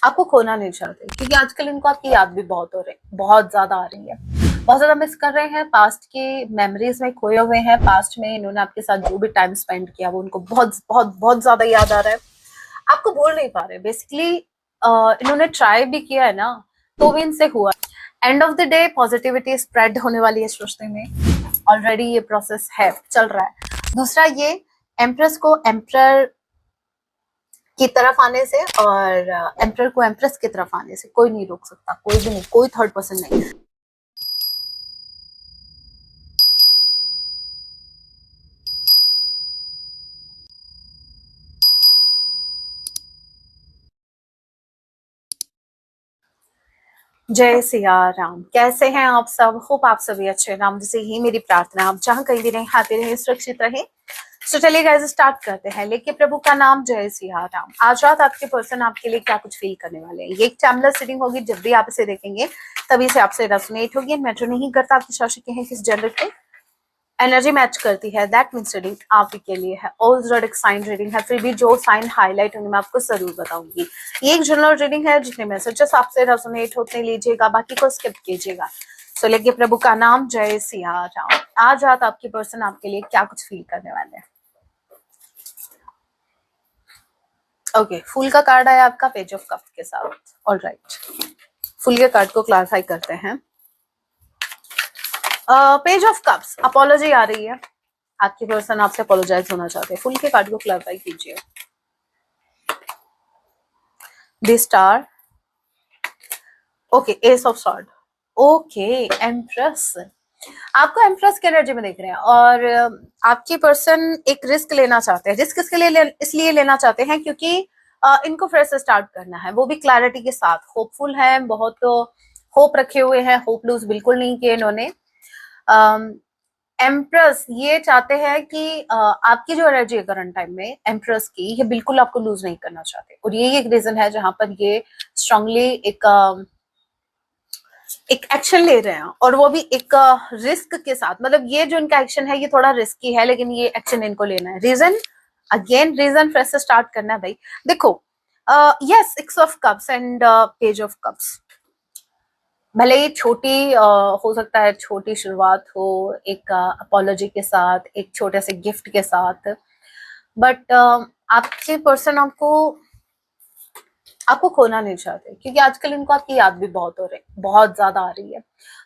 आपको खोना नहीं चाहते, क्योंकि आजकल इनको आपकी याद भी बहुत ज्यादा आ रही है, बहुत ज्यादा मिस कर रहे हैं, पास्ट की मेमोरीज में खोए हुए हैं, पास्ट में इन्होंने आपके साथ जो भी टाइम स्पेंड किया वो उनको बहुत बहुत बहुत ज्यादा याद आ रहा है, आपको भूल नहीं पा रहे बेसिकली। इन्होंने ट्राई भी किया है ना, तो भी इनसे हुआ। And of the day positivity spread होने वाली है सृष्टि में, ऑलरेडी ये प्रोसेस है, चल रहा है। दूसरा, ये एम्प्रेस को एम्प्रर की तरफ आने से और एम्प्रर को एम्प्रेस की तरफ आने से कोई नहीं रोक सकता, कोई भी नहीं, कोई थर्ड पर्सन नहीं। जय सिया राम। कैसे हैं आप सब? होप आप सभी अच्छे राम से ही मेरी प्रार्थना, आप जहां कहीं भी रहें, हैप्पी रहें, सुरक्षित रहें। तो चलिए गाइस स्टार्ट करते हैं। लेके प्रभु का नाम, जय सिया राम। आज रात आपके पर्सन आपके लिए क्या कुछ फील करने वाले हैं, ये एक चैनल रीडिंग होगी, जब भी आप इसे देखेंगे तभी से आपसे रेजोनेट होगी। मैटर नहीं करता आपकी शादी के हैं किस जेंडर के, एनर्जी मैच करती है, दैट मीन्स रीडिंग आप ही के लिए है। ऑल जोडिक साइन रीडिंग है, फिर भी जो साइन हाईलाइट होंगे मैं आपको जरूर बताऊंगी। ये एक जनरल रीडिंग है, जितने मैसेजेस आपसे रेजोनेट होते लीजिएगा, बाकी को स्किप कीजिएगा। सो लेके प्रभु का नाम, जय सिया राम। आज रात आपकी पर्सन आपके लिए क्या कुछ फील करने वाले हैं। ओके, फूल का कार्ड आया आपका पेज ऑफ कप के साथ। ऑल राइट, फूल के कार्ड को क्लैरिफाई करते हैं। पेज ऑफ कप्स, अपॉलॉजी आ रही है, आपकी पर्सन आपसे अपोलोजाइज होना चाहते हैं। फूल के कार्ड को क्लैरिफाई कीजिए। The star, okay, S of sword, okay, empress. आपको एम्प्रेस की एनर्जी में देख रहे हैं और आपकी पर्सन एक रिस्क लेना चाहते हैं। रिस्क इसके लिए इसलिए लेना चाहते हैं क्योंकि इनको फिर से स्टार्ट करना है, वो भी क्लैरिटी के साथ। होपफुल है, बहुत होप रखे हुए हैं, होप लूज बिल्कुल नहीं किए इन्होंने। एम्प्रेस ये चाहते हैं कि आपकी जो एनर्जी है करंट टाइम में एम्प्रेस की, ये बिल्कुल आपको लूज नहीं करना चाहते, और ये एक रीजन है जहां पर ये स्ट्रांगली एक एक्शन ले रहे हैं, और वो भी एक रिस्क के साथ। मतलब ये जो इनका एक्शन है ये थोड़ा रिस्की है, लेकिन ये एक्शन इनको लेना है। रीजन, अगेन रीजन फिर से स्टार्ट करना है भाई। देखो, yes, six of cups and page of cups, भले ही छोटी हो सकता है, छोटी शुरुआत हो एक अपॉलॉजी के साथ, एक छोटे से गिफ्ट के साथ, बट आपके पर्सन आपको खोना नहीं चाहते, क्योंकि आजकल इनको आपकी याद भी बहुत ज्यादा आ रही है,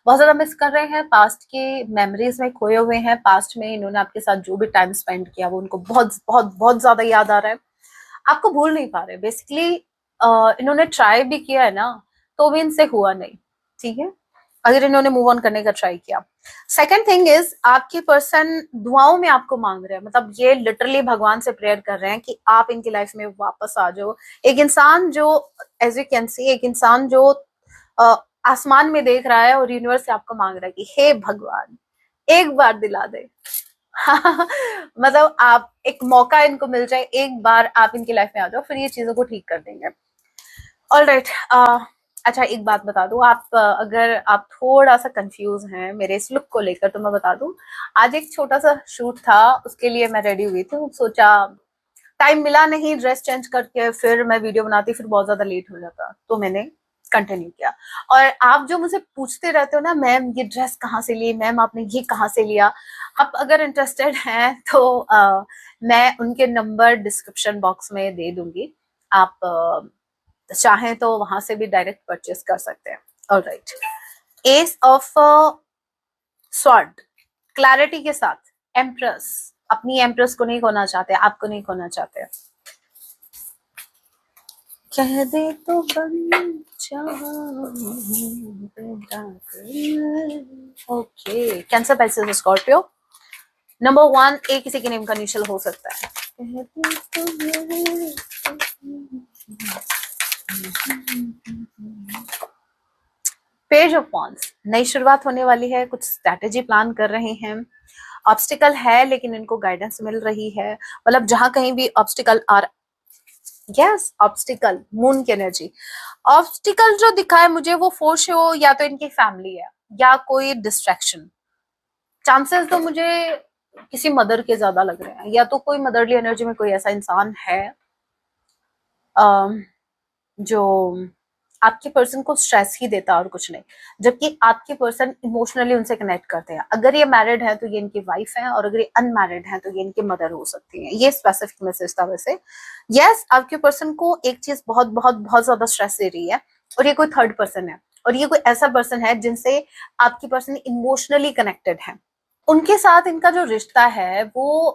बहुत ज्यादा मिस कर रहे हैं, पास्ट की मेमोरीज में खोए हुए हैं, पास्ट में इन्होंने आपके साथ जो भी टाइम स्पेंड किया वो उनको बहुत बहुत बहुत ज्यादा याद आ रहा है, आपको भूल नहीं पा रहे बेसिकली। इन्होंने ट्राई भी किया है ना, तो भी इनसे हुआ नहीं, ठीक है, अगर इन्होंने मूव ऑन करने का ट्राई किया। सेकंड थिंग इज, आपके पर्सन दुआओं में आपको मांग रहे हैं, मतलब ये लिटरली भगवान से प्रेयर कर रहे हैं कि आप इनकी लाइफ में वापस आ जाओ। एक इंसान जो, एज यू कैन सी, एक इंसान जो आसमान में देख रहा है और यूनिवर्स से आपको मांग रहा है कि हे भगवान एक बार दिला दे। मतलब आप एक मौका इनको मिल जाए, एक बार आप इनकी लाइफ में आ जाओ, फिर ये चीजों को ठीक कर देंगे। ऑल राइट, अच्छा एक बात बता दूं, आप अगर आप थोड़ा सा कंफ्यूज हैं मेरे इस लुक को लेकर, तो मैं बता दूं, आज एक छोटा सा शूट था, उसके लिए मैं रेडी हुई थी, सोचा टाइम मिला नहीं, ड्रेस चेंज करके फिर मैं वीडियो बनाती, फिर बहुत ज्यादा लेट हो जाता, तो मैंने कंटिन्यू किया। और आप जो मुझे पूछते रहते हो ना, मैम ये ड्रेस कहाँ से ली, मैम आपने ये कहाँ से लिया, आप अगर इंटरेस्टेड हैं तो मैं उनके नंबर डिस्क्रिप्शन बॉक्स में दे दूंगी, आप चाहें तो वहां से भी डायरेक्ट परचेस कर सकते हैं। Alright, S of sword, clarity के साथ, एम्प्रेस, अपनी एम्प्रेस को नहीं खोना चाहते, आपको नहीं खोना चाहते। कह दे तो बन okay, cancer, passage, Scorpio. Number 1 ए किसी के नेम का इनिशियल हो सकता है। पेज ऑफ वॉन्ड्स, नई शुरुआत होने वाली है, कुछ स्ट्रैटेजी प्लान कर रहे हैं। ऑब्स्टिकल है लेकिन इनको गाइडेंस मिल रही है, मतलब जहां कहीं भी ऑब्स्टिकल आ, यस, ऑब्स्टिकल, मून की एनर्जी। ऑब्स्टिकल जो दिखा है मुझे वो फोर्स हो, या तो इनकी फैमिली है या कोई डिस्ट्रैक्शन। चांसेस तो मुझे किसी मदर के ज्यादा लग रहे हैं, या तो कोई मदरली एनर्जी में कोई ऐसा इंसान है, जो आपके पर्सन को स्ट्रेस ही देता है और कुछ नहीं, जबकि आपके पर्सन इमोशनली उनसे कनेक्ट करते हैं। अगर ये मैरिड है तो ये इनकी वाइफ है, और अगर ये अनमैरिड है तो ये इनकी मदर हो सकती है। ये स्पेसिफिक मैसेज था वैसे। यस, आपके पर्सन को एक चीज बहुत बहुत बहुत ज्यादा स्ट्रेस दे रही है, और ये कोई थर्ड पर्सन है, और ये कोई ऐसा पर्सन है जिनसे आपकी पर्सन इमोशनली कनेक्टेड है। उनके साथ इनका जो रिश्ता है वो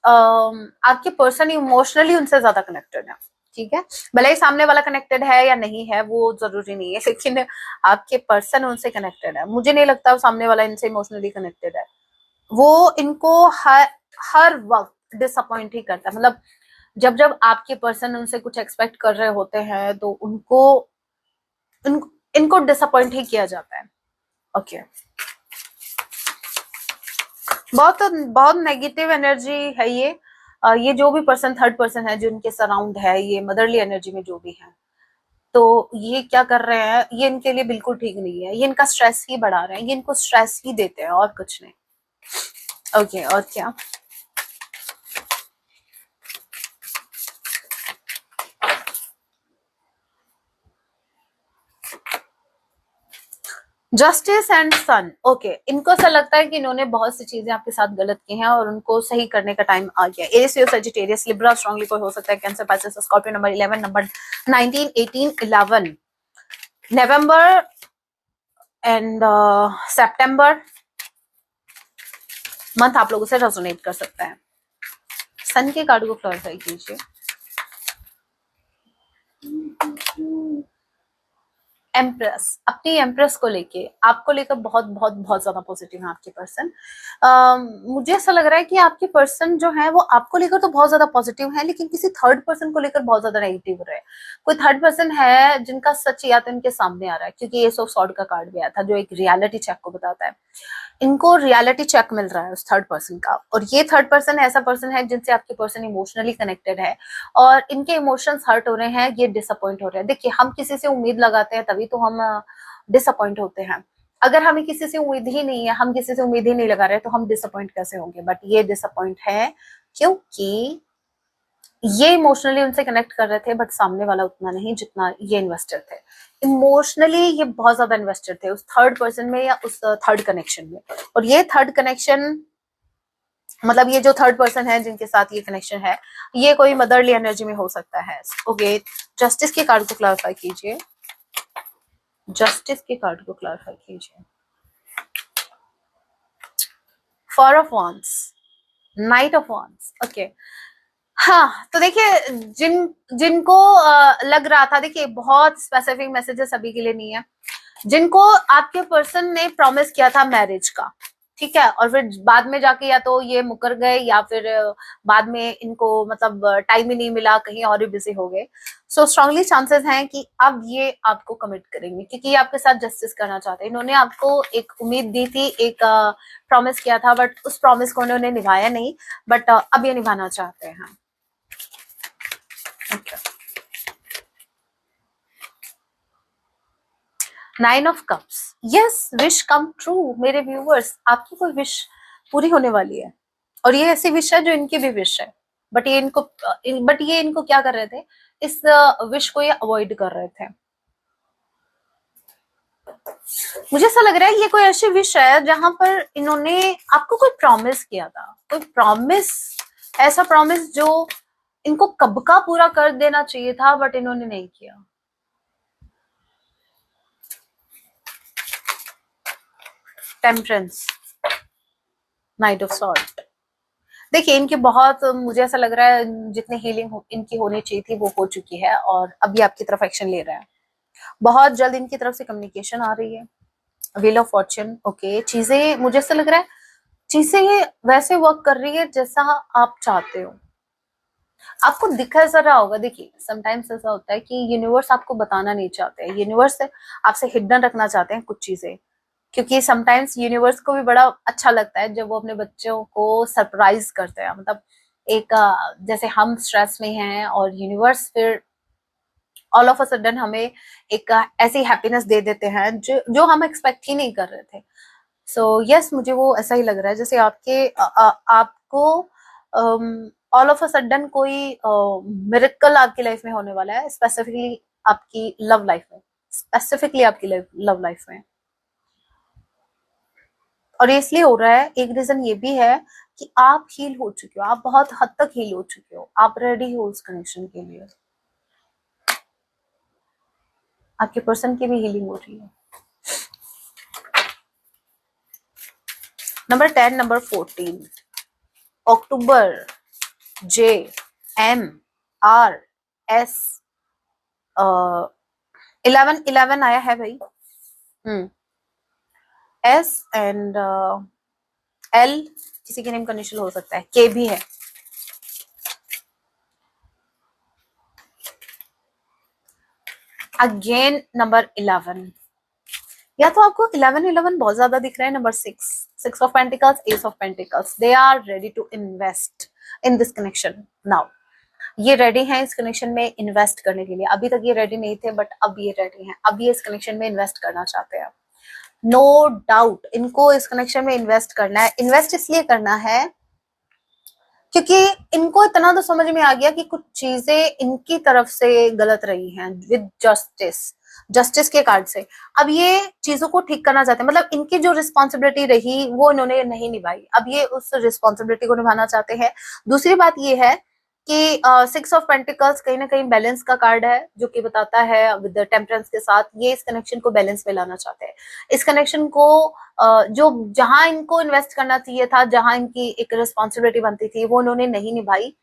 आपके पर्सन इमोशनली उनसे ज्यादा कनेक्टेड है। ठीक है, भले ही सामने वाला कनेक्टेड है या नहीं है वो जरूरी नहीं है, लेकिन आपके पर्सन उनसे कनेक्टेड है। मुझे नहीं लगता वो सामने वाला इनसे इमोशनली कनेक्टेड है। वो इनको हर वक्त डिसअपॉइंट ही करता है। मतलब जब जब आपके पर्सन उनसे कुछ एक्सपेक्ट कर रहे होते हैं तो इनको डिसअपॉइंट ही किया जाता है। ओके, बहुत बहुत नेगेटिव एनर्जी है ये। ये जो भी पर्सन थर्ड पर्सन है जो इनके सराउंड है, ये मदरली एनर्जी में जो भी है, तो ये क्या कर रहे हैं, ये इनके लिए बिल्कुल ठीक नहीं है। ये इनका स्ट्रेस ही बढ़ा रहे हैं, ये इनको स्ट्रेस ही देते हैं और कुछ नहीं। ओके, और क्या? Justice and sun. ओके, इनको ऐसा लगता है कि इन्होंने बहुत सी चीजें आपके साथ गलत की हैं और उनको सही करने का टाइम आ गया। एरियस, सजिटेरियस, लिब्रा स्ट्रांगली कोई हो सकता है, cancer, Pisces, Scorpio, number 11, number 19, 18, 11, November and September month आप लोगों से रेजोनेट कर सकता है। सन के कार्ड को क्लैरिफाई कीजिए। एम्प्रेस, अपनी एम्प्रेस को लेके, आपको लेकर बहुत बहुत बहुत ज्यादा पॉजिटिव है आपके पर्सन। मुझे ऐसा लग रहा है कि आपके पर्सन जो है वो आपको लेकर तो बहुत ज्यादा पॉजिटिव है, लेकिन किसी थर्ड पर्सन को लेकर बहुत ज्यादा नेगेटिव रहे। कोई थर्ड पर्सन है जिनका सच या तो इनके सामने आ रहा है, क्योंकि ये ऑफ सॉर्ड का कार्ड भी आया था जो एक रियलिटी चेक को बताता है। इनको रियलिटी चेक मिल रहा है उस थर्ड पर्सन का, और ये थर्ड पर्सन ऐसा पर्सन है जिनसे आपके पर्सन इमोशनली कनेक्टेड है, और इनके इमोशंस हर्ट हो रहे हैं, ये डिसअपॉइंट हो रहे हैं। देखिए, हम किसी से उम्मीद लगाते हैं तभी तो हम डिसअपॉइंट होते हैं। अगर हमें किसी से उम्मीद ही नहीं है, हम किसी से उम्मीद ही नहीं लगा रहे, तो हम डिसअपॉइंट कैसे होंगे? बट ये डिसअपॉइंट है क्योंकि ये इमोशनली उनसे कनेक्ट कर रहे थे, बट सामने वाला उतना नहीं जितना ये इन्वेस्टेड थे। इमोशनली ये बहुत ज्यादा इन्वेस्टेड थे उस थर्ड पर्सन में या उस थर्ड कनेक्शन में। और ये थर्ड कनेक्शन, मतलब ये जो थर्ड पर्सन है जिनके साथ ये कनेक्शन है, ये कोई मदरली एनर्जी में हो सकता है। ओके, जस्टिस के कार्ड को क्लैरिफाई कीजिए। जस्टिस के कार्ड को क्लैरिफाई कीजिए। Four of wands, night of wands. Okay, हाँ, तो देखिए, जिनको लग रहा था, देखिए बहुत स्पेसिफिक मैसेजेस सभी के लिए नहीं है। जिनको आपके पर्सन ने प्रॉमिस किया था मैरिज का, ठीक है, और फिर बाद में जाके या तो ये मुकर गए या फिर बाद में इनको मतलब टाइम ही नहीं मिला, कहीं और ही बिजी हो गए। सो स्ट्रांगली चांसेस हैं कि अब ये आपको कमिट करेंगे, क्योंकि ये आपके साथ जस्टिस करना चाहते हैं। इन्होंने आपको एक उम्मीद दी थी, एक प्रॉमिस किया था, बट उस प्रॉमिस को उन्होंने निभाया नहीं, बट अब ये निभाना चाहते हैं। Okay. 9 of cups. Yes, wish come true. मेरे व्यूवर्स, आपकी कोई विश पूरी होने वाली है, और ये ऐसी विश है जो इनकी भी विश है, बट ये इनको क्या कर रहे थे, इस विश को ये अवॉइड कर रहे थे। मुझे ऐसा लग रहा है ये कोई ऐसी विश है जहां पर इन्होंने आपको कोई प्रॉमिस किया था, कोई प्रॉमिस, ऐसा प्रॉमिस जो इनको कब का पूरा कर देना चाहिए था, बट इन्होंने नहीं किया। Temperance, night of sort. देखिए, इनकी बहुत, मुझे ऐसा लग रहा है जितनी हीलिंग इनकी होनी चाहिए थी वो हो चुकी है, और अभी आपकी तरफ एक्शन ले रहा है। बहुत जल्द इनकी तरफ से कम्युनिकेशन आ रही है। Wheel of Fortune. ओके, चीजें, मुझे ऐसा लग रहा है चीजें वैसे वर्क कर रही है जैसा आप चाहते हो। आपको दिखा ऐसा रहा होगा। देखिए, समटाइम्स ऐसा होता है कि यूनिवर्स आपको बताना नहीं चाहते हैं, यूनिवर्स आपसे हिडन रखना चाहते हैं कुछ चीजें, क्योंकि समटाइम्स यूनिवर्स को भी बड़ा अच्छा लगता है जब वो अपने बच्चों को सरप्राइज करते हैं। मतलब एक जैसे हम स्ट्रेस में हैं और यूनिवर्स फिर ऑल ऑफ अ सडन हमें एक ऐसी हैप्पीनेस दे देते हैं जो हम एक्सपेक्ट ही नहीं कर रहे थे। सो यस, मुझे वो ऐसा ही लग रहा है जैसे आपको ऑल ऑफ अ सडन कोई मिरेकल आपकी लाइफ में होने वाला है। स्पेसिफिकली आपकी लव लाइफ में, स्पेसिफिकली आपकी लव लाइफ में। और ये इसलिए हो रहा है, एक रीजन ये भी है कि आप हील हो चुके हो, आप बहुत हद तक हील हो चुके हो, आप रेडी हो उस कनेक्शन के लिए, आपके पर्सन की भी हीलिंग हो रही है। Number 10, number 14, October, J, M, R, S, 11 11 आया है भाई। एस एंड एल किसी के नेम का इनिशियल हो सकता है, के भी है। अगेन नंबर 11, या तो आपको 11 बहुत ज्यादा दिख रहा है। Number 6 of pentacles, ace of pentacles, they are ready to invest in this connection now. ये रेडी हैं इस कनेक्शन में इन्वेस्ट करने के लिए। अभी तक ये रेडी नहीं थे, बट अब ये रेडी हैं, अब ये इस कनेक्शन में इन्वेस्ट करना चाहते हैं। नो डाउट इनको इस कनेक्शन में इन्वेस्ट करना है। इन्वेस्ट इसलिए करना है क्योंकि इनको इतना तो समझ में आ गया कि कुछ चीजें इनकी तरफ से गलत रही हैं विद जस्टिस के कार्ड से। अब ये चीजों को ठीक करना चाहते हैं, मतलब इनकी जो रिस्पॉन्सिबिलिटी रही वो इन्होंने नहीं निभाई, अब ये उस रिस्पॉन्सिबिलिटी को निभाना चाहते हैं। दूसरी बात ये है कि 6 ऑफ पेंटिकल्स कहीं ना कहीं बैलेंस का कार्ड है, जो कि बताता है विद टेम्परेंस के साथ ये इस कनेक्शन को बैलेंस में लाना चाहते हैं। इस कनेक्शन को जो जहां इनको इन्वेस्ट करना चाहिए था, जहां इनकी एक रिस्पॉन्सिबिलिटी बनती थी, वो इन्होंने नहीं निभाई।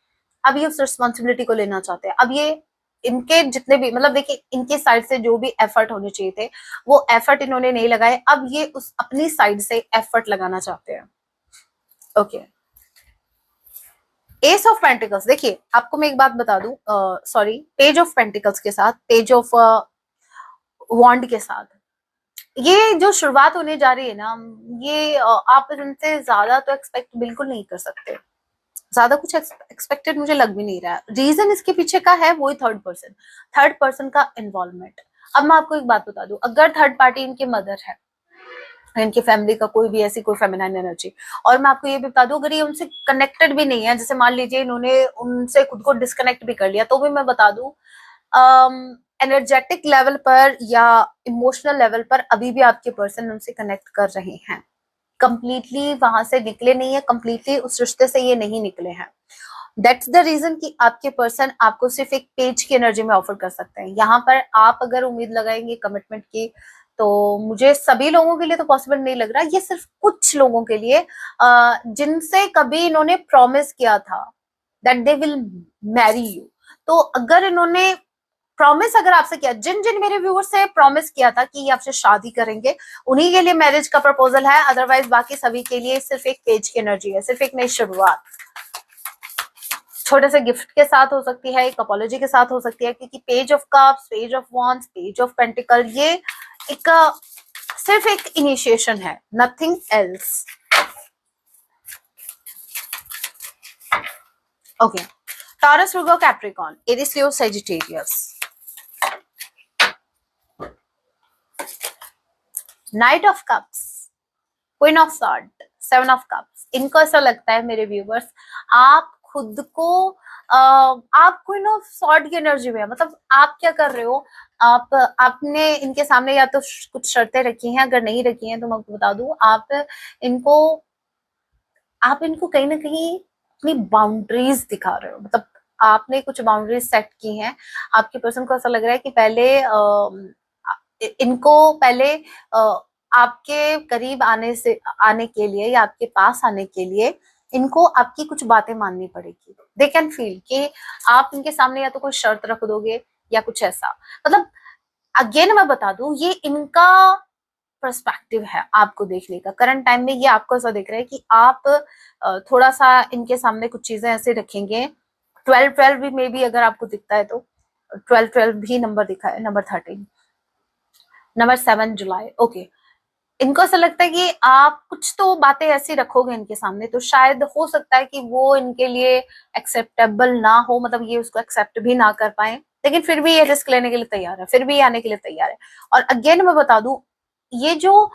अब ये उस रिस्पॉन्सिबिलिटी को लेना चाहते हैं। अब ये इनके जितने भी, मतलब देखिए, इनके साइड से जो भी एफर्ट होने चाहिए थे वो एफर्ट इन्होंने नहीं लगाए। अब ये उस अपनी साइड से एफर्ट लगाना चाहते हैं। ओके, एस ऑफ पेंटिकल्स, देखिए आपको मैं एक बात बता दूं, सॉरी, पेज ऑफ पेंटिकल्स के साथ, पेज ऑफ वॉन्ड के साथ ये जो शुरुआत होने जा रही है ना, ये आप इनसे ज्यादा तो एक्सपेक्ट बिल्कुल नहीं कर सकते। ज्यादा कुछ एक्सपेक्टेड मुझे लग भी नहीं रहा है। रीजन इसके पीछे का है वही थर्ड पर्सन का इन्वॉल्वमेंट। अब मैं आपको एक बात बता दूं, अगर थर्ड पार्टी इनके मदर है, इनकी फैमिली का कोई भी ऐसी कोई फेमिनाइन एनर्जी, और मैं आपको ये भी बता दूं, अगर ये उनसे कनेक्टेड भी नहीं है, जैसे मान लीजिए इन्होंने उनसे खुद को डिस्कनेक्ट भी कर लिया, तो भी मैं बता दूं एनर्जेटिक लेवल पर या इमोशनल लेवल पर अभी भी आपके पर्सन उनसे कनेक्ट कर रहे हैं। कंप्लीटली वहां से निकले नहीं है, कंप्लीटली उस रिश्ते से ये नहीं निकले हैं। दैट्स द रीजन कि आपके पर्सन आपको सिर्फ एक पेज की एनर्जी में ऑफर कर सकते हैं। यहाँ पर आप अगर उम्मीद लगाएंगे कमिटमेंट की, तो मुझे सभी लोगों के लिए तो पॉसिबल नहीं लग रहा। ये सिर्फ कुछ लोगों के लिए जिनसे कभी इन्होंने प्रॉमिस किया था that they will marry you. तो अगर इन्होंने प्रॉमिस अगर आपसे किया, जिन जिन मेरे व्यूअर्स से प्रॉमिस किया था कि ये आपसे शादी करेंगे, उन्हीं के लिए मैरिज का प्रपोजल है। अदरवाइज बाकी सभी के लिए सिर्फ एक पेज की एनर्जी है, सिर्फ एक नई शुरुआत। छोटे से गिफ्ट के साथ हो सकती है, एक अपॉलॉजी के साथ हो सकती है, क्योंकि page of cups, page of wands, page of pentacle, ये एक सिर्फ एक इनिशिएशन है, nothing else. Okay, Taurus, Virgo, Capricorn, Aries, Leo, Sagittarius. Knight of cups, queen of sword, 7 of cups. इनको ऐसा लगता है मेरे व्यूवर्स, आप खुद को आप क्वीन ऑफ सॉर्ड की एनर्जी में है। मतलब आप क्या कर रहे हो, आपने इनके सामने या तो कुछ शर्तें रखी हैं, अगर नहीं रखी हैं तो मैं आपको बता दूं, आप इनको कहीं ना कहीं अपनी बाउंड्रीज दिखा रहे हो। मतलब आपने कुछ बाउंड्रीज सेट की हैं। आपके पर्सन को ऐसा लग रहा है कि पहले इनको पहले आपके करीब आने के लिए या आपके पास आने के लिए इनको आपकी कुछ बातें माननी पड़ेगी। दे कैन फील कि आप इनके सामने या तो कोई शर्त रख दोगे या कुछ ऐसा। मतलब अगेन मैं बता दूं, ये इनका पर्सपेक्टिव है आपको देखने का। करंट टाइम में ये आपको ऐसा देख रहा है कि आप थोड़ा सा इनके सामने कुछ चीजें ऐसे रखेंगे। 12 भी मे बी अगर आपको दिखता है तो 12 भी नंबर दिखा है, नंबर 13, नंबर 7 जुलाई। ओके, इनको ऐसा लगता है कि आप कुछ तो बातें ऐसी रखोगे इनके सामने, तो शायद हो सकता है कि वो इनके लिए एक्सेप्टेबल ना हो, मतलब ये उसको एक्सेप्ट भी ना कर पाए, लेकिन फिर भी ये रिस्क लेने के लिए तैयार है, फिर भी आने के लिए तैयार है। और अगेन मैं बता दूं, ये जो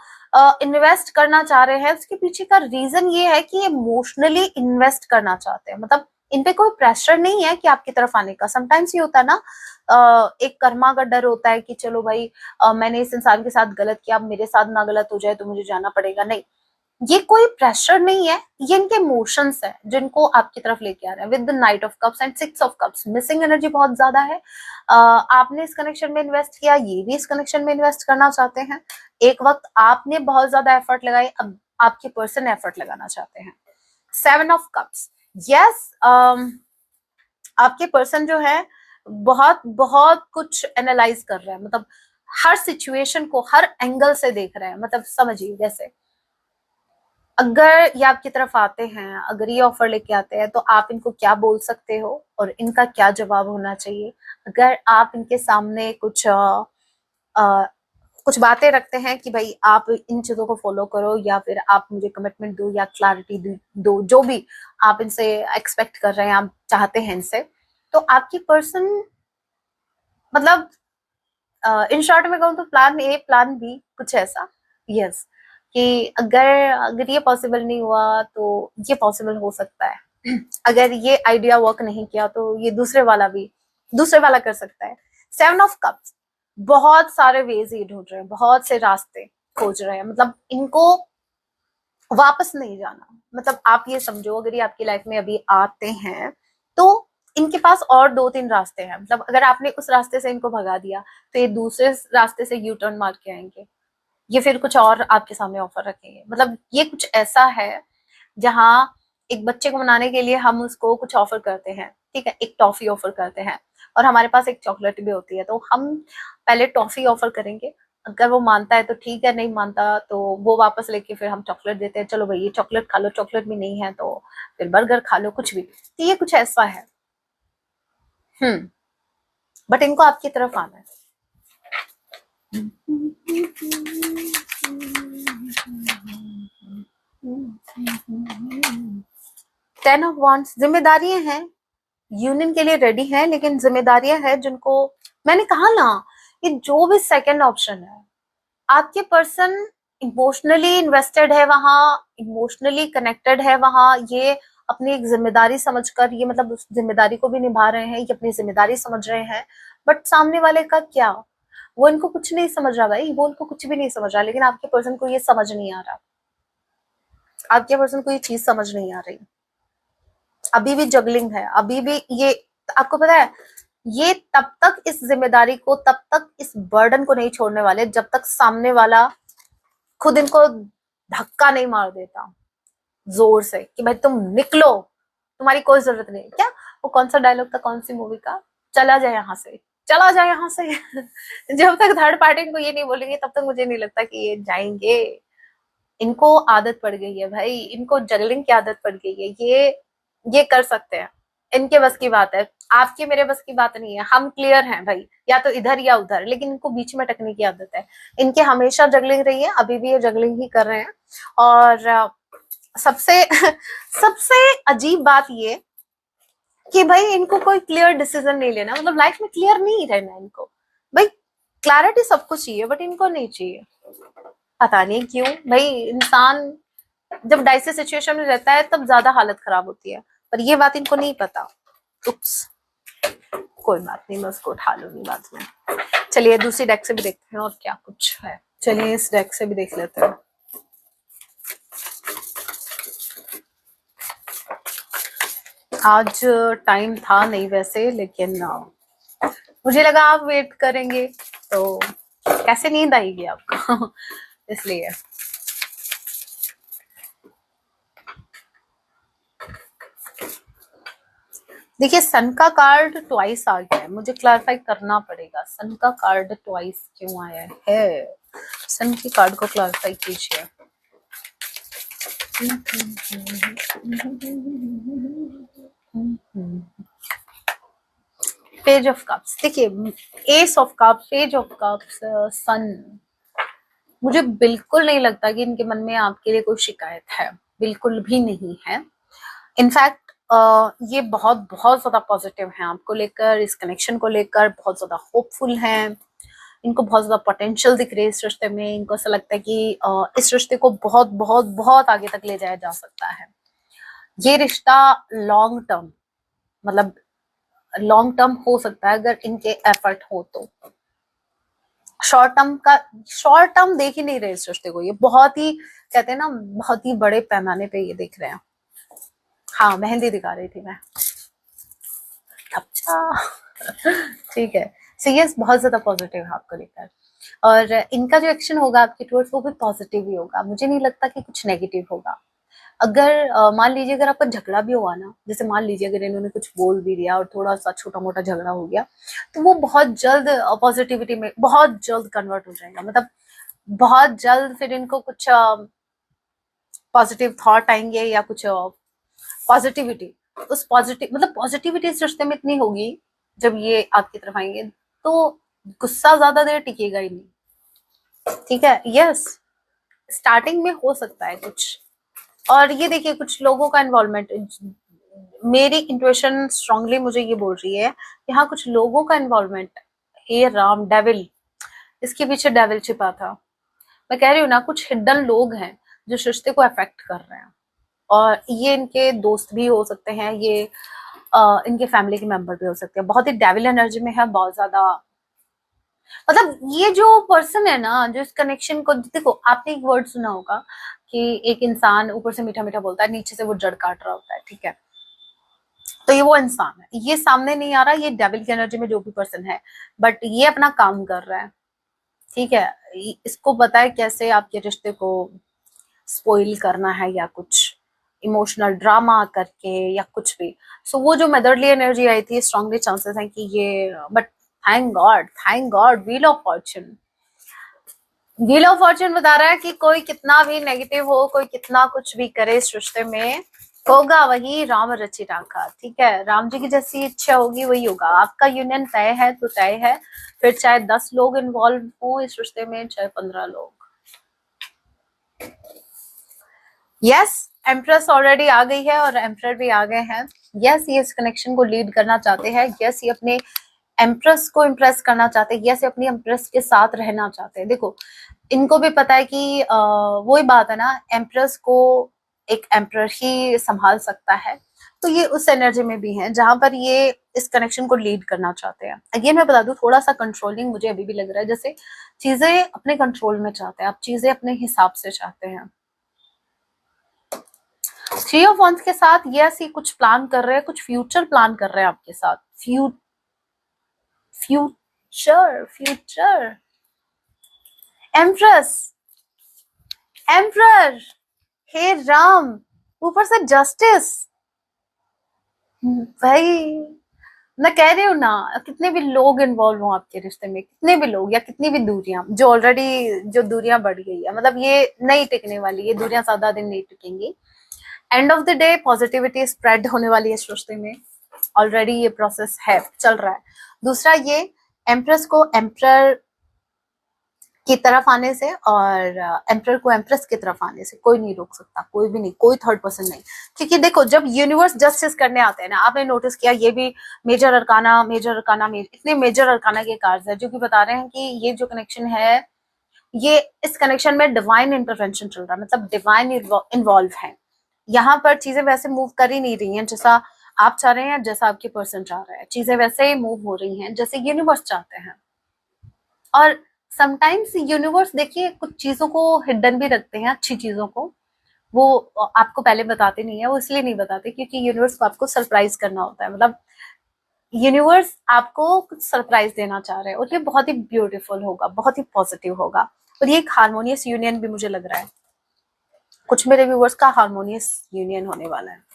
इन्वेस्ट करना चाह रहे हैं उसके पीछे का रीजन ये है कि ये इमोशनली इन्वेस्ट करना चाहते हैं। मतलब इन पे कोई प्रेशर नहीं है कि आपकी तरफ आने का। समटाइम्स ये होता है ना, एक कर्मा का डर होता है कि चलो भाई मैंने इस इंसान के साथ गलत किया, अब मेरे साथ ना गलत हो जाए तो मुझे जाना पड़ेगा। नहीं, ये कोई प्रेशर नहीं है, ये इनके इमोशंस है जिनको आपकी तरफ लेके आ रहे हैं। With the night of cups and six of cups, missing energy बहुत ज्यादा है। आपने इस कनेक्शन में इन्वेस्ट किया, ये भी इस कनेक्शन में इन्वेस्ट करना चाहते हैं। एक वक्त आपने बहुत ज्यादा एफर्ट लगाए, अब आपके पर्सन एफर्ट लगाना चाहते हैं। सेवन ऑफ कप्स, यस, आपके पर्सन जो है बहुत बहुत कुछ एनालाइज कर रहे हैं, मतलब हर सिचुएशन को हर एंगल से देख रहे हैं। मतलब समझिए, जैसे अगर ये आपकी तरफ आते हैं, अगर ये ऑफर लेके आते हैं, तो आप इनको क्या बोल सकते हो और इनका क्या जवाब होना चाहिए। अगर आप इनके सामने कुछ बातें रखते हैं कि भाई आप इन चीजों को फॉलो करो, या फिर आप मुझे कमिटमेंट दो या क्लैरिटी दो, जो भी आप इनसे एक्सपेक्ट कर रहे हैं, आप चाहते हैं इनसे, तो आपकी पर्सन, मतलब इन शॉर्ट में कहूँ तो प्लान ए प्लान बी कुछ ऐसा, यस, कि अगर अगर ये पॉसिबल नहीं हुआ तो ये पॉसिबल हो सकता है। अगर ये आइडिया वर्क नहीं किया तो ये दूसरे वाला कर सकता है। सेवन ऑफ कप्स, बहुत सारे वेज ये ढूंढ रहे हैं, बहुत से रास्ते खोज रहे हैं, मतलब इनको वापस नहीं जाना। मतलब आप ये समझो, अगर ये आपकी लाइफ में अभी आते हैं तो इनके पास और दो तीन रास्ते हैं। मतलब अगर आपने उस रास्ते से इनको भगा दिया तो ये दूसरे रास्ते से यू टर्न मार के आएंगे, ये फिर कुछ और आपके सामने ऑफर रखेंगे। मतलब ये कुछ ऐसा है जहां एक बच्चे को मनाने के लिए हम उसको कुछ ऑफर करते हैं, ठीक है, एक टॉफी ऑफर करते हैं, और हमारे पास एक चॉकलेट भी होती है, तो हम पहले टॉफी ऑफर करेंगे। अगर वो मानता है तो ठीक है, नहीं मानता तो वो वापस लेके फिर हम चॉकलेट देते हैं, चलो भाई ये चॉकलेट खा लो, चॉकलेट भी नहीं है तो फिर बर्गर खा लो, कुछ भी। तो ये कुछ ऐसा है। बट इनको आपकी तरफ आना है। टेन ऑफ वॉन्ड्स, जिम्मेदारियां हैं, यूनियन के लिए रेडी है, लेकिन जिम्मेदारियां हैं जिनको, मैंने कहा ना, ये जो भी सेकंड ऑप्शन है, आपके पर्सन इमोशनली इन्वेस्टेड है वहां, इमोशनली कनेक्टेड है वहां, ये अपनी एक जिम्मेदारी समझकर, ये मतलब उस जिम्मेदारी को भी निभा रहे हैं, ये अपनी जिम्मेदारी समझ रहे हैं। बट सामने वाले का क्या, वो इनको कुछ नहीं समझ रहा भाई, वो इनको कुछ भी नहीं समझ रहा, लेकिन आपके पर्सन को ये समझ नहीं आ रहा, आपके पर्सन को ये चीज समझ नहीं आ रही। अभी भी जगलिंग है, अभी भी ये, आपको पता है, ये तब तक इस जिम्मेदारी को, तब तक इस बर्डन को नहीं छोड़ने वाले जब तक सामने वाला खुद इनको धक्का नहीं मार देता जोर से कि भाई तुम निकलो, तुम्हारी कोई जरूरत नहीं। क्या वो कौन सा डायलॉग था, कौन सी मूवी का, चला जाए यहाँ से, चला जाए यहाँ से। जब तक थर्ड पार्टी इनको ये नहीं बोलेंगे तब तक मुझे नहीं लगता कि ये जाएंगे। इनको आदत पड़ गई है भाई, इनको जगलिंग की आदत पड़ गई है, ये कर सकते हैं, इनके बस की बात है, आपके मेरे बस की बात नहीं है। हम क्लियर हैं भाई, या तो इधर या उधर, लेकिन इनको बीच में टकने की आदत है। इनके हमेशा जगलिंग रही है, अभी भी ये जगलिंग ही कर रहे हैं। और सबसे सबसे अजीब बात ये कि भाई इनको कोई क्लियर डिसीजन नहीं लेना, मतलब लाइफ में क्लियर नहीं रहना इनको। भाई क्लैरिटी सबको चाहिए बट इनको नहीं चाहिए, पता नहीं क्यों। भाई इंसान जब डाइसी सिचुएशन में रहता है तब ज्यादा हालत खराब होती है, पर ये बात इनको नहीं पता। उप्स, कोई बात नहीं, मैं उसको उठा लूंगी बाद में। चलिए दूसरी डेक से भी देखते हैं और क्या कुछ है। चलिए इस डेक से भी देख लेते हैं। आज टाइम था नहीं वैसे, लेकिन मुझे लगा आप वेट करेंगे तो कैसे नींद आएगी आपको। इसलिए देखिए, सन का कार्ड ट्वाइस आ गया है, मुझे क्लैरिफाई करना पड़ेगा सन का कार्ड ट्वाइस क्यों आया है। सन के कार्ड को क्लैरिफाई कीजिए। पेज ऑफ कप्स, देखिए, ace of cups, page of cups, sun, मुझे बिल्कुल नहीं लगता कि इनके मन में आपके लिए कोई शिकायत है, बिल्कुल भी नहीं है। इनफैक्ट ये बहुत बहुत ज्यादा पॉजिटिव हैं आपको लेकर, इस कनेक्शन को लेकर बहुत ज्यादा होपफुल हैं। इनको बहुत ज्यादा पोटेंशियल दिख रही है इस रिश्ते में। इनको ऐसा लगता है कि इस रिश्ते को बहुत बहुत बहुत आगे तक ले जाया जा सकता है। ये रिश्ता लॉन्ग टर्म, मतलब लॉन्ग टर्म हो सकता है अगर इनके एफर्ट हो तो। शॉर्ट टर्म देख ही नहीं रहे इस रिश्ते को, ये बहुत ही कहते हैं ना बहुत ही बड़े पैमाने पे ये देख रहे हैं। हाँ मेहंदी दिखा रही थी मैं। अच्छा ठीक है। सो यस बहुत ज्यादा पॉजिटिव है आपको लेकर, और इनका जो एक्शन होगा आपके टुवर्ड्स वो भी पॉजिटिव ही होगा, मुझे नहीं लगता कि कुछ नेगेटिव होगा। अगर मान लीजिए अगर आपका झगड़ा भी हुआ ना, जैसे मान लीजिए अगर इन्होंने कुछ बोल भी दिया और थोड़ा सा छोटा मोटा झगड़ा हो गया, तो वो बहुत जल्द पॉजिटिविटी में बहुत जल्द कन्वर्ट हो जाएगा। मतलब बहुत जल्द फिर इनको कुछ पॉजिटिव थॉट आएंगे या कुछ पॉजिटिविटी, उस पॉजिटिव मतलब पॉजिटिविटी इस रिश्ते में इतनी होगी जब ये आपकी तरफ आएंगे, तो गुस्सा ज्यादा देर टिकेगा ही नहीं। ठीक है यस, स्टार्टिंग में हो सकता है कुछ। और ये देखिए कुछ लोगों का इन्वॉल्वमेंट, मेरी इंट्यूशन स्ट्रांगली मुझे ये बोल रही है कि हाँ कुछ लोगों का इन्वॉल्वमेंट। हे राम, डेविल, इसके पीछे डेविल छिपा था। मैं कह रही हूँ ना कुछ हिडन लोग हैं जो इस रिश्ते को अफेक्ट कर रहे हैं, और ये इनके दोस्त भी हो सकते हैं, ये इनके फैमिली के मेंबर भी हो सकते हैं। बहुत ही डेविल एनर्जी में है, बहुत ज्यादा। मतलब ये जो पर्सन है ना जो इस कनेक्शन को, देखो आपने एक वर्ड सुना होगा कि एक इंसान ऊपर से मीठा मीठा बोलता है, नीचे से वो जड़ काट रहा होता है। ठीक है, तो ये वो इंसान है, ये सामने नहीं आ रहा, ये डेविल की एनर्जी में जो भी पर्सन है, बट ये अपना काम कर रहा है। ठीक है, इसको पता है कैसे आपके रिश्ते को स्पॉइल करना है, या कुछ इमोशनल ड्रामा करके या कुछ भी। सो वो जो मदरली एनर्जी आई थी, स्ट्रांगली चांसेस हैं कि ये, but thank God wheel of Fortune, wheel of Fortune बता रहा है कि कोई कितना भी नेगेटिव हो, कोई कितना कुछ भी करे इस रिश्ते में, होगा वही राम रचि राखा। ठीक है, राम जी की जैसी इच्छा होगी वही होगा। आपका यूनियन तय है तो तय है, फिर चाहे 10 लोग इन्वॉल्व हो इस रिश्ते में, चाहे 15 लोग। यस, एम्प्रेस ऑलरेडी आ गई है और एम्प्रेयर भी आ गए हैं। यस, ये इस कनेक्शन को लीड करना चाहते हैं। यस, ये अपने एम्प्रेस को इम्प्रेस करना चाहते हैं। यस, ये अपनी एम्प्रेस के साथ रहना चाहते हैं। देखो इनको भी पता है कि वही बात है ना, एम्प्रेस को एक एम्प्रेयर ही संभाल सकता है। तो ये उस एनर्जी में भी है जहां पर ये इस कनेक्शन को लीड करना चाहते हैं। अगेन मैं बता दूं, थोड़ा सा कंट्रोलिंग मुझे अभी भी लग रहा है, जैसे चीजें अपने कंट्रोल में चाहते हैं, आप चीजें अपने हिसाब से चाहते हैं। थ्री ऑफ वंस के साथ यस, ये कुछ प्लान कर रहे हैं, कुछ फ्यूचर प्लान कर रहे हैं आपके साथ। फ्यूचर फ्यूचर एम्प्रेस, एम्प्रर, हे राम, ऊपर से जस्टिस। भाई मैं कह रही हूँ ना, कितने भी लोग इन्वॉल्व हो आपके रिश्ते में, कितने भी लोग या कितनी भी दूरियां, जो ऑलरेडी जो दूरियां बढ़ गई है, मतलब ये नहीं टिकने वाली, ये दूरियां ज्यादा दिन नहीं टिकेंगी। End of the day positivity spread होने वाली है इस रिश्ते में, ऑलरेडी ये प्रोसेस है, चल रहा है। दूसरा, ये एम्प्रेस को एम्प्रर की तरफ आने से और एम्प्रर को एम्प्रेस की तरफ आने से कोई नहीं रोक सकता, कोई भी नहीं, कोई थर्ड पर्सन नहीं। क्योंकि देखो जब यूनिवर्स जस्टिस करने आते हैं ना, आपने नोटिस किया, ये भी मेजर अरकाना इतने मेजर अरकाना के कार्ड्स है जो कि बता रहे हैं कि ये जो कनेक्शन है, ये इस कनेक्शन में डिवाइन इंटरवेंशन चल रहा है, मतलब डिवाइन इन्वॉल्व है। यहाँ पर चीजें वैसे मूव कर ही नहीं रही हैं जैसा आप चाह रहे हैं, जैसा आपके पर्सन चाह रहे हैं, चीजें वैसे ही मूव हो रही हैं जैसे यूनिवर्स चाहते हैं। और समटाइम्स यूनिवर्स देखिए कुछ चीजों को हिडन भी रखते हैं, अच्छी चीजों को, वो आपको पहले बताते नहीं है। वो इसलिए नहीं बताते क्योंकि यूनिवर्स को आपको सरप्राइज करना होता है, मतलब यूनिवर्स आपको कुछ सरप्राइज देना चाह रहे हैं, और ये बहुत ही ब्यूटीफुल होगा, बहुत ही पॉजिटिव होगा। और ये एक हार्मोनियस यूनियन भी मुझे लग रहा है, कुछ मेरे व्यूवर्स का हार्मोनियस यूनियन होने वाला है।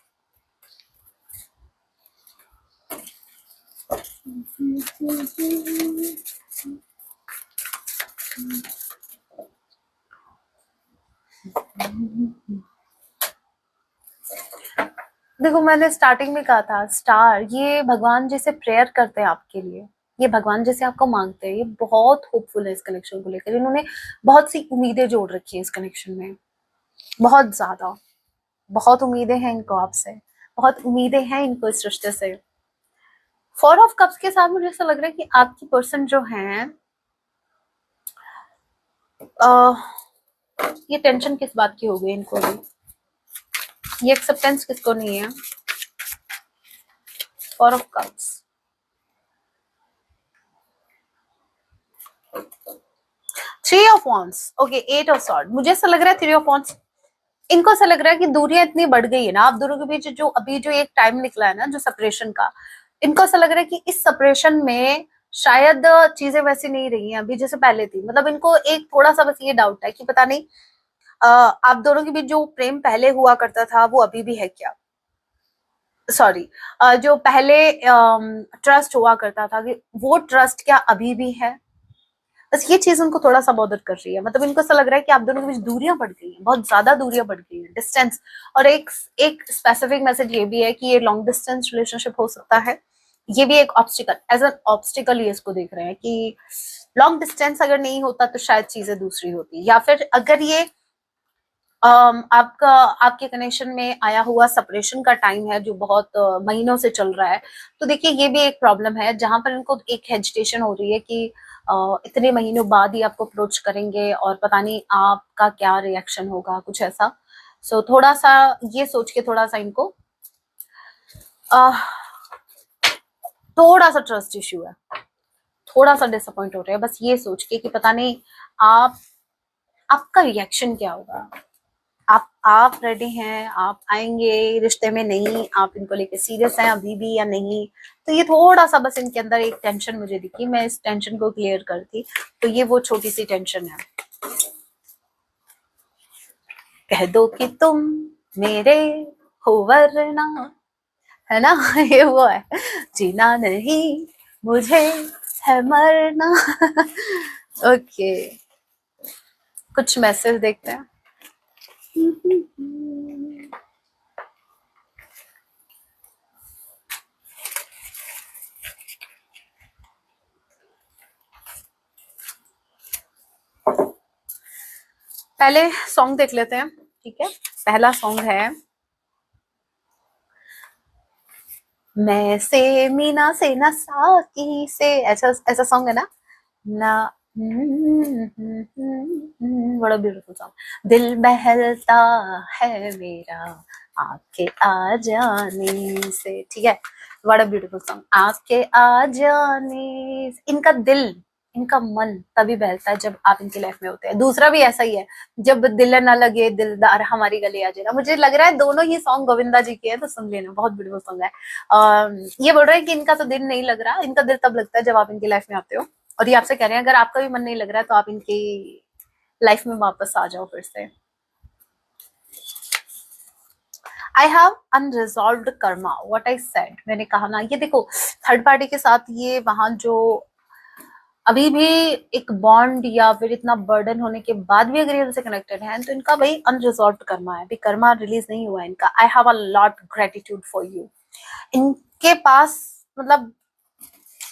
देखो मैंने स्टार्टिंग में कहा था, स्टार ये भगवान जी से प्रेयर करते हैं आपके लिए, ये भगवान जी से आपको मांगते हैं, ये बहुत होपफुल है इस कनेक्शन को लेकर, इन्होंने बहुत सी उम्मीदें जोड़ रखी है इस कनेक्शन में, बहुत ज्यादा, बहुत उम्मीदें हैं इनको आपसे, बहुत उम्मीदें हैं इनको इस रिश्ते से। फोर ऑफ कप्स के साथ मुझे ऐसा लग रहा है कि आपकी पर्सन जो है, ये टेंशन किस बात की हो गई इनको भी, ये एक्सेप्टेंस किसको नहीं है, 4 of cups, 3 of wands, okay 8 of sword। मुझे ऐसा लग रहा है 3 ऑफ wands, इनको ऐसा लग रहा है कि दूरियां इतनी बढ़ गई है ना आप दोनों के बीच, जो अभी जो एक टाइम निकला है ना जो सेपरेशन का, इनको ऐसा लग रहा है कि इस सेपरेशन में शायद चीजें वैसी नहीं रही हैं अभी जैसे पहले थी। मतलब इनको एक थोड़ा सा बस ये डाउट है कि पता नहीं आप दोनों के बीच जो प्रेम पहले हुआ करता था वो अभी भी है क्या, सॉरी, जो पहले ट्रस्ट हुआ करता था कि वो ट्रस्ट क्या अभी भी है। बस ये चीज उनको थोड़ा सा बॉदर कर रही है। मतलब इनको ऐसा लग रहा है कि आप दोनों के बीच दूरियां बढ़ गई हैं, बहुत ज्यादा दूरियां बढ़ गई हैं, डिस्टेंस। और एक एक स्पेसिफिक मैसेज ये भी है कि ये लॉन्ग डिस्टेंस रिलेशनशिप हो सकता है। ये भी एक ऑब्स्टिकल, एज एन ऑब्स्टिकल ये इसको देख रहे हैं कि लॉन्ग डिस्टेंस अगर नहीं होता तो शायद चीजें दूसरी होती, या फिर अगर ये आपका आपके कनेक्शन में आया हुआ सेपरेशन का टाइम है जो बहुत महीनों से चल रहा है, तो देखिए ये भी एक प्रॉब्लम है जहां पर इनको एक हेजिटेशन हो रही है कि इतने महीनों बाद ही आपको अप्रोच करेंगे और पता नहीं आपका क्या रिएक्शन होगा, कुछ ऐसा। सो थोड़ा सा ये सोच के थोड़ा सा इनको थोड़ा सा ट्रस्ट इश्यू है, थोड़ा सा डिसअपॉइंट हो रहे हैं बस ये सोच के कि पता नहीं आप आपका रिएक्शन क्या होगा। आप रेडी हैं, आप आएंगे रिश्ते में, नहीं आप इनको लेके सीरियस हैं अभी भी या नहीं। तो ये थोड़ा सा बस इनके अंदर एक टेंशन मुझे दिखी, मैं इस टेंशन को क्लियर करती तो ये वो छोटी सी टेंशन है। कह दो कि तुम मेरे हो वरना, है ना ये वो है, जीना नहीं मुझे है मरना। ओके, कुछ मैसेज देखते हैं। पहले सॉन्ग देख लेते हैं, ठीक है। पहला सॉन्ग है मैं से मीना से ना साकी से, ऐसा ऐसा सॉन्ग है ना ना। बड़ा ब्यूटीफुल सॉन्ग। दिल बहलता है मेरा आपके आ जाने से, ठीक है। बड़ा ब्यूटीफुल सॉन्ग, आपके आ जाने से। इनका दिल, इनका मन तभी बहलता है जब आप इनकी लाइफ में होते हैं। दूसरा भी ऐसा ही है, जब दिल ना लगे दिलदार हमारी गले आ जाना। मुझे लग रहा है दोनों ही सॉन्ग गोविंदा जी के हैं, तो सुन लेना, बहुत ब्यूटीफुल सॉन्ग है। ये बोल रहे हैं कि इनका तो दिल नहीं लग रहा, इनका दिल तब लगता है जब आप इनकी लाइफ में आते हो। और ये आपसे कह रहे हैं अगर आपका भी मन नहीं लग रहा है तो आप इनकी लाइफ में वापस आ जाओ फिर से। I have unresolved Karma, what I said, मैंने कहा ना। ये देखो थर्ड पार्टी के साथ ये वहां जो अभी भी एक बॉन्ड या फिर इतना बर्डन होने के बाद भी अगर ये उनसे कनेक्टेड है तो इनका भाई अनरिजॉल्व्ड कर्मा है, अभी कर्मा रिलीज नहीं हुआ है इनका। I have a lot gratitude for you. इनके पास मतलब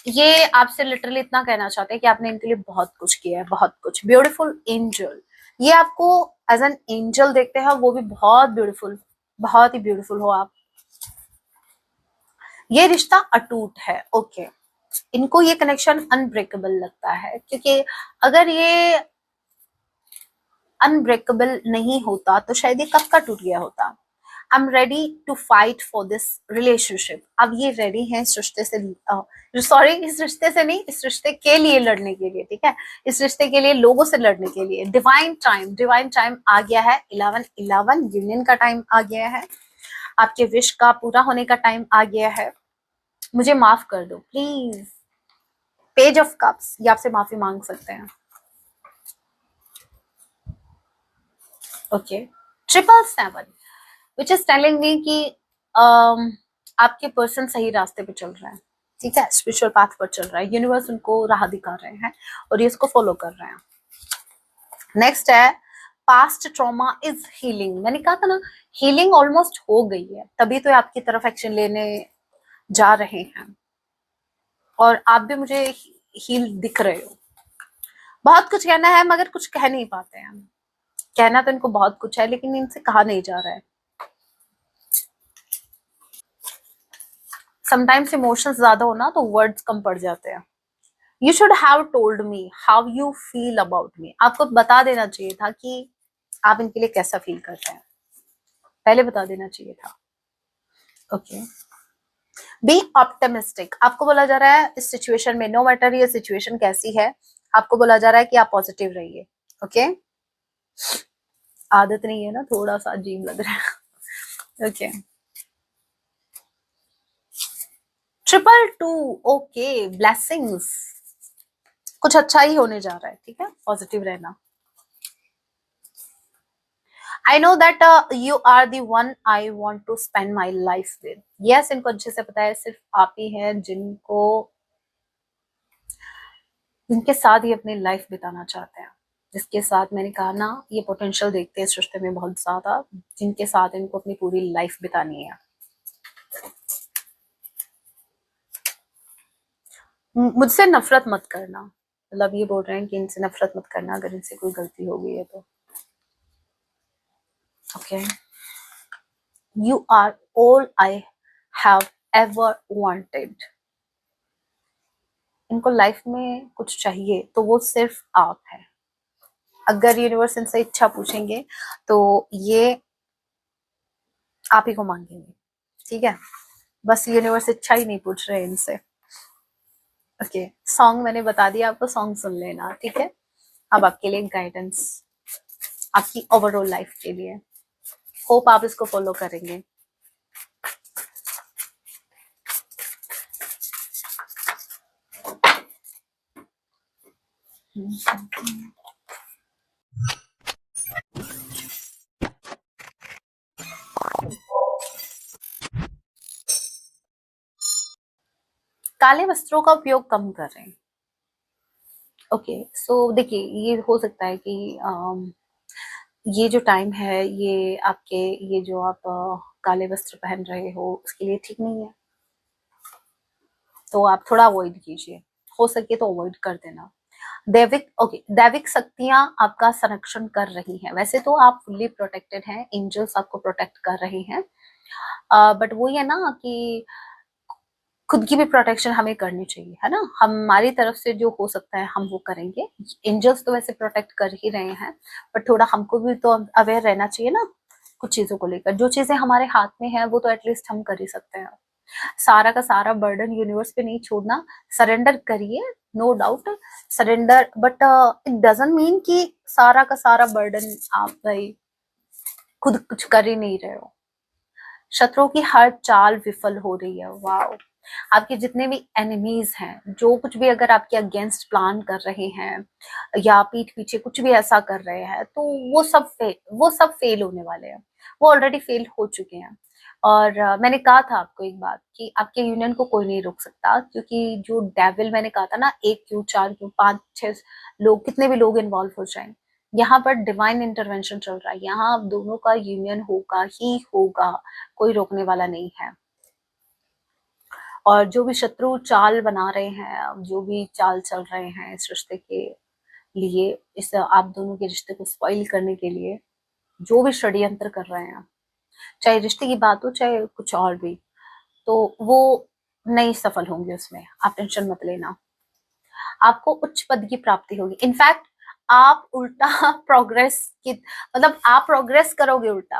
ये आपसे लिटरली इतना कहना चाहते हैं कि आपने इनके लिए बहुत कुछ किया है, बहुत कुछ। ब्यूटीफुल एंजल, ये आपको एज एन एंजल देखते हैं, वो भी बहुत ब्यूटीफुल, बहुत ही ब्यूटीफुल हो आप। ये रिश्ता अटूट है, ओके। इनको ये कनेक्शन अनब्रेकेबल लगता है, क्योंकि अगर ये अनब्रेकेबल नहीं होता तो शायद ये कब का टूट गया होता। I am ready to fight for this relationship. अब ये रेडी हैं इस रिश्ते से, सॉरी इस रिश्ते से नहीं, इस रिश्ते के लिए लड़ने के लिए, ठीक है। इस रिश्ते के लिए, लोगों से लड़ने के लिए। डिवाइन टाइम आ गया है, 11-11 यूनियन का टाइम आ गया है, आपके विश का पूरा होने का टाइम आ गया है। मुझे माफ कर दो प्लीज। पेज ऑफ कप्स, ये आपसे माफी मांग सकते हैं, okay. 777 which is telling me कि आपके पर्सन सही रास्ते पे चल रहा है, ठीक है, स्पिरिचुअल पाथ पर चल रहा है, यूनिवर्स उनको राह दिखा रहे हैं और ये इसको फॉलो कर रहे हैं। नेक्स्ट है पास्ट ट्रॉमा इज हीलिंग। मैंने कहा था ना हीलिंग ऑलमोस्ट हो गई है, तभी तो आपकी तरफ एक्शन लेने जा रहे हैं और आप भी मुझे हील दिख रहे हो। बहुत कुछ कहना है मगर कुछ कह नहीं पाते हैं। कहना तो इनको बहुत कुछ है लेकिन इनसे कहा नहीं जा रहा है। समटाइम्स इमोशंस ज्यादा हो ना तो वर्ड्स कम पड़ जाते हैं। You should have told me how you feel about me. आपको बता देना चाहिए था कि आप इनके लिए कैसा फील करते हैं, पहले बता देना चाहिए था, ओके। Be optimistic. आपको बोला जा रहा है इस सिचुएशन में, नो मैटर ये सिचुएशन कैसी है, आपको बोला जा रहा है कि आप पॉजिटिव रहिए। ओके, आदत नहीं है ना, थोड़ा सा अजीब लग रहा है। Okay, triple two. Okay, blessings, कुछ अच्छा ही होने जा रहा है, ठीक है, पॉजिटिव रहना। I know that you are the one I want to spend my life with. Yes, इनको अच्छे से पता है सिर्फ आप ही हैं जिनको, जिनके साथ ये अपनी लाइफ बिताना चाहते हैं, जिसके साथ मैंने कहा ना ये पोटेंशियल देखते हैं इस रिश्ते में बहुत ज्यादा, जिनके साथ इनको अपनी पूरी लाइफ बितानी है। मुझसे नफरत मत करना, मतलब ये बोल रहे हैं कि इनसे नफरत मत करना अगर इनसे कोई गलती हो गई है तो। Okay, you are all I have ever wanted. इनको लाइफ में कुछ चाहिए तो वो सिर्फ आप है। अगर यूनिवर्स इनसे इच्छा पूछेंगे तो ये आप ही को मांगेंगे, ठीक है। बस यूनिवर्स इच्छा ही नहीं पूछ रहे इनसे। ओके, सॉन्ग मैंने बता दिया आपको, सॉन्ग सुन लेना, ठीक है। अब आपके लिए गाइडेंस आपकी ओवरऑल लाइफ के लिए, होप आप इसको फॉलो करेंगे। काले वस्त्रों का उपयोग कम करें। ओके, सो देखिए ये हो सकता है कि ये जो टाइम है ये आपके, ये जो आप काले वस्त्र पहन रहे हो उसके लिए ठीक नहीं है, तो आप थोड़ा अवॉइड कीजिए, हो सके तो अवॉइड कर देना। दैविक, ओके, दैविक शक्तियां आपका संरक्षण कर रही हैं, वैसे तो आप फुल्ली प्रोटेक्टेड हैं, एंजल्स आपको प्रोटेक्ट कर रहे हैं, बट वो ये ना कि खुद की भी प्रोटेक्शन हमें करनी चाहिए, है ना, हमारी तरफ से जो हो सकता है हम वो करेंगे। एंजल्स तो वैसे प्रोटेक्ट कर ही रहे हैं, बट थोड़ा हमको भी तो अवेयर रहना चाहिए ना कुछ चीजों को लेकर। जो चीजें हमारे हाथ में है वो तो एटलीस्ट हम कर ही सकते हैं। सारा का सारा बर्डन यूनिवर्स पे नहीं छोड़ना, सरेंडर करिए, no doubt surrender, but it doesn't mean कि सारा का सारा बर्डन आप भाई खुद कुछ कर ही नहीं रहे हो। शत्रुओं की हर चाल विफल हो रही है। वाओ, आपके जितने भी एनिमीज हैं, जो कुछ भी अगर आपके अगेंस्ट प्लान कर रहे हैं या पीठ पीछे कुछ भी ऐसा कर रहे हैं, तो वो सब फेल होने वाले हैं, वो ऑलरेडी फेल हो चुके हैं। और मैंने कहा था आपको एक बात कि आपके यूनियन को कोई नहीं रोक सकता, क्योंकि जो डेविल मैंने कहा था ना, एक क्यों, चार क्यों, पांच छह लोग, कितने भी लोग इन्वॉल्व हो जाएं, यहाँ पर डिवाइन इंटरवेंशन चल रहा है, यहाँ आप दोनों का यूनियन होगा ही होगा, कोई रोकने वाला नहीं है। और जो भी शत्रु चाल बना रहे हैं, जो भी चाल चल रहे हैं इस रिश्ते के लिए, इस आप दोनों के रिश्ते को स्पॉइल करने के लिए, जो भी षड्यंत्र कर रहे हैं, चाहे रिश्ते की बात हो चाहे कुछ और भी, तो वो नहीं सफल होंगे उसमें, आप टेंशन मत लेना। आपको उच्च पद की प्राप्ति होगी, इनफैक्ट आप उल्टा प्रोग्रेस की, मतलब आप प्रोग्रेस करोगे उल्टा,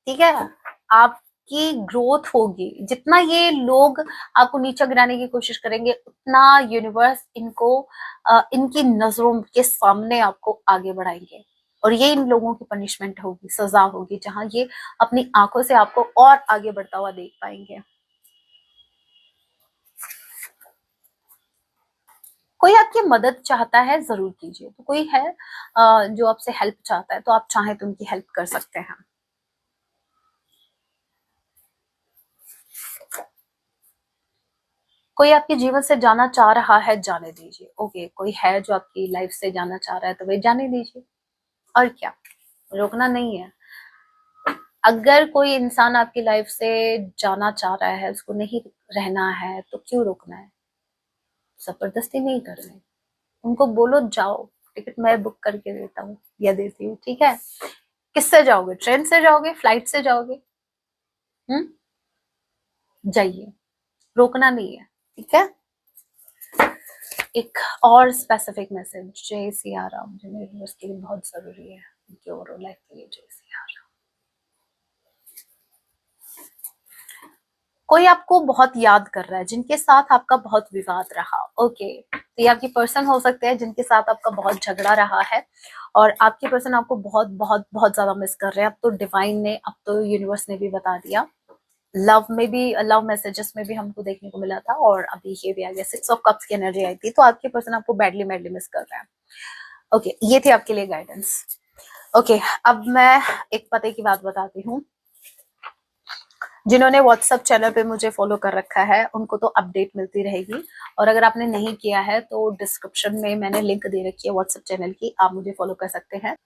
ठीक है, आपकी ग्रोथ होगी। जितना ये लोग आपको नीचा गिराने की कोशिश करेंगे, उतना यूनिवर्स इनको इनकी नजरों के सामने आपको आगे बढ़ाएंगे, और ये इन लोगों की पनिशमेंट होगी, सजा होगी, जहां ये अपनी आंखों से आपको और आगे बढ़ता हुआ देख पाएंगे। कोई आपकी मदद चाहता है जरूर कीजिए, तो कोई है जो आपसे हेल्प चाहता है, तो आप चाहें तो उनकी हेल्प कर सकते हैं। कोई आपके जीवन से जाना चाह रहा है, जाने दीजिए। ओके, कोई है जो आपकी लाइफ से जाना चाह रहा है तो वही जाने दीजिए, और क्या, रोकना नहीं है। अगर कोई इंसान आपकी लाइफ से जाना चाह रहा है, उसको नहीं रहना है, तो क्यों रोकना है, जबरदस्ती नहीं कर रहे, उनको बोलो जाओ, टिकट मैं बुक करके देता हूँ या देती हूँ, ठीक है। किससे जाओगे, ट्रेन से जाओगे, फ्लाइट से जाओगे, हम्म, जाइए, रोकना नहीं है, ठीक है। एक और स्पेसिफिक मैसेज, जय सिया राम, जो मेरे यूनिवर्स के लिए बहुत जरूरी है, उनकी ओवरऑल लाइफ के लिए, जय सिया राम। कोई आपको बहुत याद कर रहा है, जिनके साथ आपका बहुत विवाद रहा। ओके, तो ये आपकी पर्सन हो सकते हैं जिनके साथ आपका बहुत झगड़ा रहा है, और आपकी पर्सन आपको बहुत बहुत बहुत ज्यादा मिस कर रहे हैं। अब तो डिवाइन ने, अब तो यूनिवर्स ने भी बता दिया। लव में भी, लव मैसेजेस में भी हमको देखने को मिला था, और अभी ये भी आ गया, 6 ऑफ कप्स की एनर्जी आई थी। तो आपके पर्सन आपको बैडली बैडली मिस कर रहे हैं। ओके, ये थी आपके लिए गाइडेंस। ओके, अब मैं एक पते की बात बताती हूँ। जिन्होंने व्हाट्सएप चैनल पे मुझे फॉलो कर रखा है उनको तो अपडेट मिलती रहेगी, और अगर आपने नहीं किया है तो डिस्क्रिप्शन में मैंने लिंक दे रखी है व्हाट्सएप चैनल की, आप मुझे फॉलो कर सकते हैं।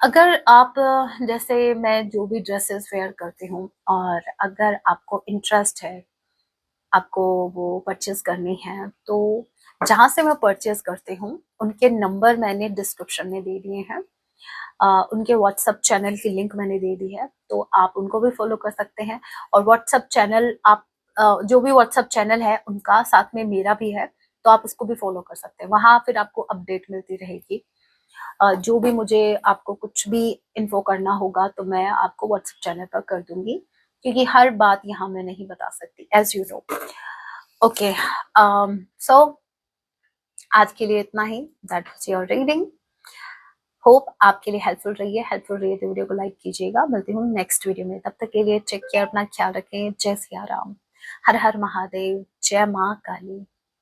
अगर आप, जैसे मैं जो भी ड्रेसेस वेयर करती हूँ, और अगर आपको इंटरेस्ट है, आपको वो परचेज करनी है, तो जहां से मैं परचेज करती हूँ उनके नंबर मैंने डिस्क्रिप्शन में दे दिए हैं। उनके व्हाट्सएप चैनल की लिंक मैंने दे दी है, तो आप उनको भी फॉलो कर सकते हैं। और व्हाट्सएप चैनल आप, जो भी व्हाट्सएप चैनल है उनका साथ में मेरा भी है, तो आप उसको भी फॉलो कर सकते हैं। वहां फिर आपको अपडेट मिलती रहेगी। जो भी मुझे, आपको कुछ भी इन्फो करना होगा तो मैं आपको व्हाट्सएप चैनल पर कर दूंगी, क्योंकि हर बात यहाँ मैं नहीं बता सकती, as you know. Okay, so आज के लिए इतना ही। That was your reading. Hope आपके लिए हेल्पफुल रही है। हेल्पफुल रही है तो वीडियो को लाइक कीजिएगा। मिलती हूँ नेक्स्ट वीडियो में, तब तक के लिए टेक केयर, अपना ख्याल रखें। जय सिया राम, हर हर महादेव, जय माँ काली।